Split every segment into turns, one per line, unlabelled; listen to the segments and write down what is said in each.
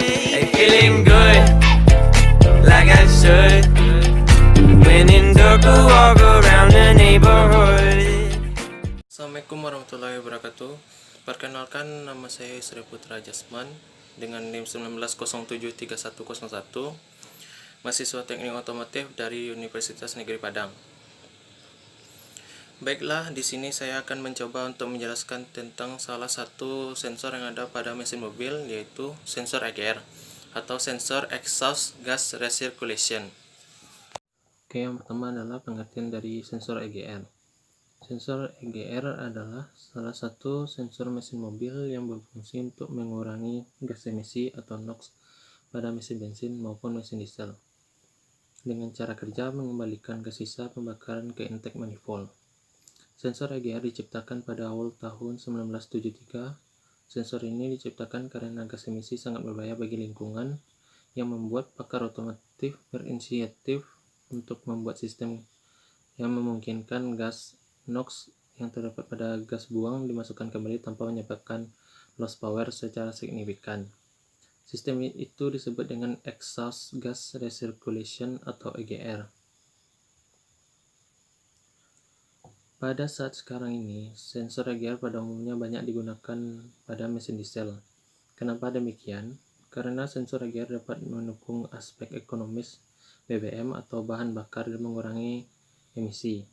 Ain't feeling good like I should. When in dark, I walk around the neighborhood.
Assalamualaikum warahmatullahi wabarakatuh. Perkenalkan, nama saya Sri Putra Jasman dengan NIM 19073101, mahasiswa Teknik Otomotif dari Universitas Negeri Padang. Baiklah, di sini saya akan mencoba untuk menjelaskan tentang salah satu sensor yang ada pada mesin mobil, yaitu sensor EGR atau sensor exhaust gas recirculation. Oke, yang pertama adalah pengertian dari sensor EGR. Sensor EGR adalah salah satu sensor mesin mobil yang berfungsi untuk mengurangi gas emisi atau NOx pada mesin bensin maupun mesin diesel, dengan cara kerja mengembalikan gas sisa pembakaran ke intake manifold. Sensor EGR diciptakan pada awal tahun 1973. Sensor ini diciptakan karena gas emisi sangat berbahaya bagi lingkungan, yang membuat pakar otomotif berinisiatif untuk membuat sistem yang memungkinkan gas NOx yang terdapat pada gas buang dimasukkan kembali tanpa menyebabkan loss power secara signifikan. Sistem itu disebut dengan exhaust gas recirculation atau EGR. Pada saat sekarang ini, sensor EGR pada umumnya banyak digunakan pada mesin diesel. Kenapa demikian? Karena sensor EGR dapat mendukung aspek ekonomis BBM atau bahan bakar dan mengurangi emisi.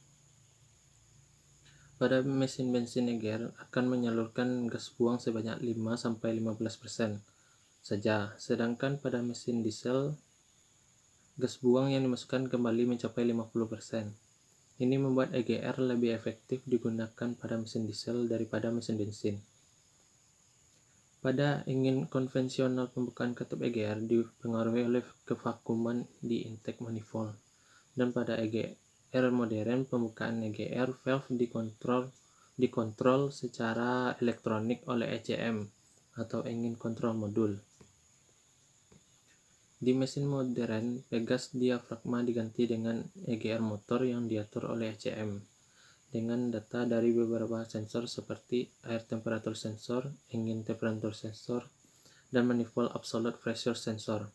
Pada mesin bensin, EGR akan menyalurkan gas buang sebanyak 5-15% saja, sedangkan pada mesin diesel, gas buang yang dimasukkan kembali mencapai 50%. Ini membuat EGR lebih efektif digunakan pada mesin diesel daripada mesin bensin. Pada engine konvensional, pembukaan katup EGR dipengaruhi oleh kevakuman di intake manifold, dan pada EGR modern, pembukaan EGR valve dikontrol secara elektronik oleh ECM atau engine control module. Di mesin modern, pegas diafragma diganti dengan EGR motor yang diatur oleh ECM dengan data dari beberapa sensor seperti air temperature sensor, engine temperature sensor, dan manifold absolute pressure sensor.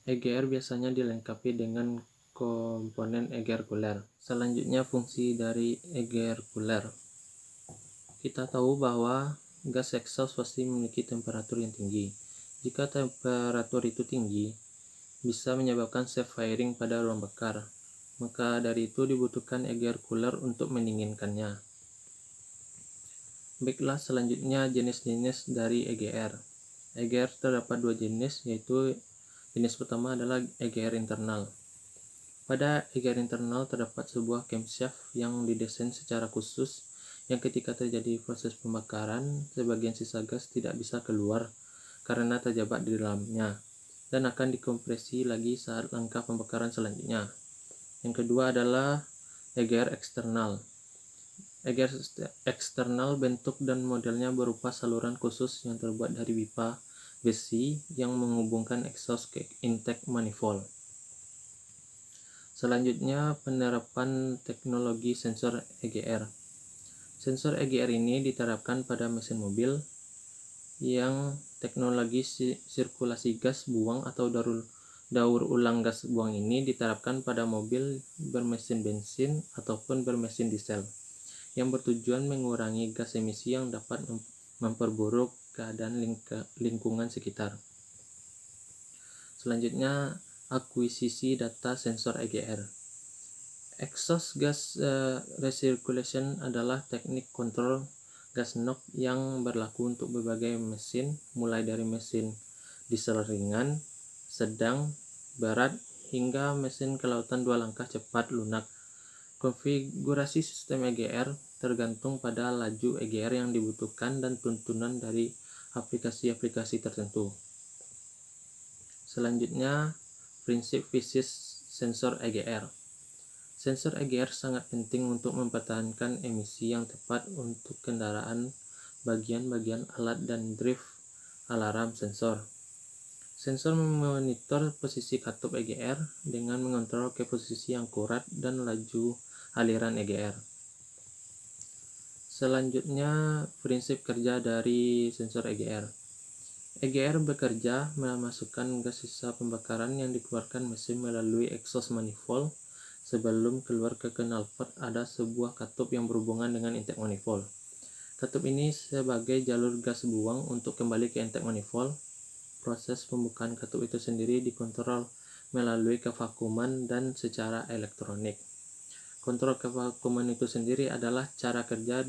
EGR biasanya dilengkapi dengan komponen EGR cooler. Selanjutnya, fungsi dari EGR cooler. Kita tahu bahwa gas exhaust pasti memiliki temperatur yang tinggi. Jika temperatur itu tinggi, bisa menyebabkan self firing pada ruang bakar. Maka dari itu dibutuhkan EGR cooler untuk mendinginkannya. Baiklah, selanjutnya jenis-jenis dari EGR. EGR terdapat dua jenis, yaitu jenis pertama adalah EGR internal. Pada EGR internal terdapat sebuah camshaft yang didesain secara khusus, yang ketika terjadi proses pembakaran, sebagian sisa gas tidak bisa keluar karena terjebak di dalamnya, dan akan dikompresi lagi saat langkah pembakaran selanjutnya. Yang kedua adalah EGR eksternal. EGR eksternal bentuk dan modelnya berupa saluran khusus yang terbuat dari pipa besi yang menghubungkan exhaust ke intake manifold. Selanjutnya, penerapan teknologi sensor EGR. Sensor EGR ini diterapkan pada mesin mobil yang teknologi sirkulasi gas buang atau daur ulang gas buang ini diterapkan pada mobil bermesin bensin ataupun bermesin diesel, yang bertujuan mengurangi gas emisi yang dapat memperburuk keadaan lingkungan sekitar. Selanjutnya, akuisisi data sensor EGR. Exhaust gas recirculation adalah teknik kontrol gas NOx yang berlaku untuk berbagai mesin, mulai dari mesin diesel ringan, sedang, berat, hingga mesin kelautan dua langkah cepat lunak. Konfigurasi sistem EGR tergantung pada laju EGR yang dibutuhkan dan tuntunan dari aplikasi-aplikasi tertentu. Selanjutnya, prinsip fisis sensor EGR. Sensor EGR sangat penting untuk mempertahankan emisi yang tepat untuk kendaraan, bagian-bagian alat, dan drive alarm sensor. Sensor memonitor posisi katup EGR dengan mengontrol ke posisi yang akurat dan laju aliran EGR. Selanjutnya, prinsip kerja dari sensor EGR. EGR bekerja memasukkan gas sisa pembakaran yang dikeluarkan mesin melalui exhaust manifold. Sebelum keluar ke knalpot ada sebuah katup yang berhubungan dengan intake manifold. Katup ini sebagai jalur gas buang untuk kembali ke intake manifold. Proses pembukaan katup itu sendiri dikontrol melalui kevakuuman dan secara elektronik. Kontrol kevakuuman itu sendiri adalah cara kerja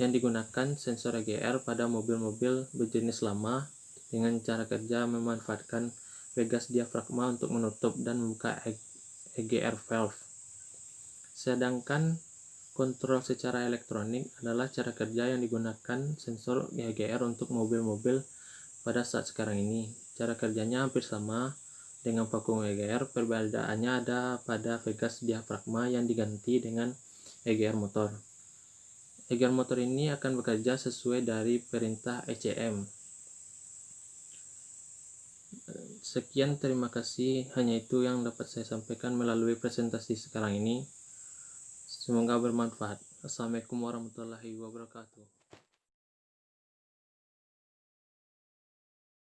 yang digunakan sensor EGR pada mobil-mobil berjenis lama dengan cara kerja memanfaatkan pegas diafragma untuk menutup dan membuka EGR valve. Sedangkan kontrol secara elektronik adalah cara kerja yang digunakan sensor EGR untuk mobil-mobil pada saat sekarang ini. Cara kerjanya hampir sama dengan vakum EGR, perbedaannya ada pada pegas diafragma yang diganti dengan EGR motor. EGR motor ini akan bekerja sesuai dari perintah ECM. Sekian, terima kasih. Hanya itu yang dapat saya sampaikan melalui presentasi sekarang ini. Semoga bermanfaat. Assalamualaikum warahmatullahi wabarakatuh.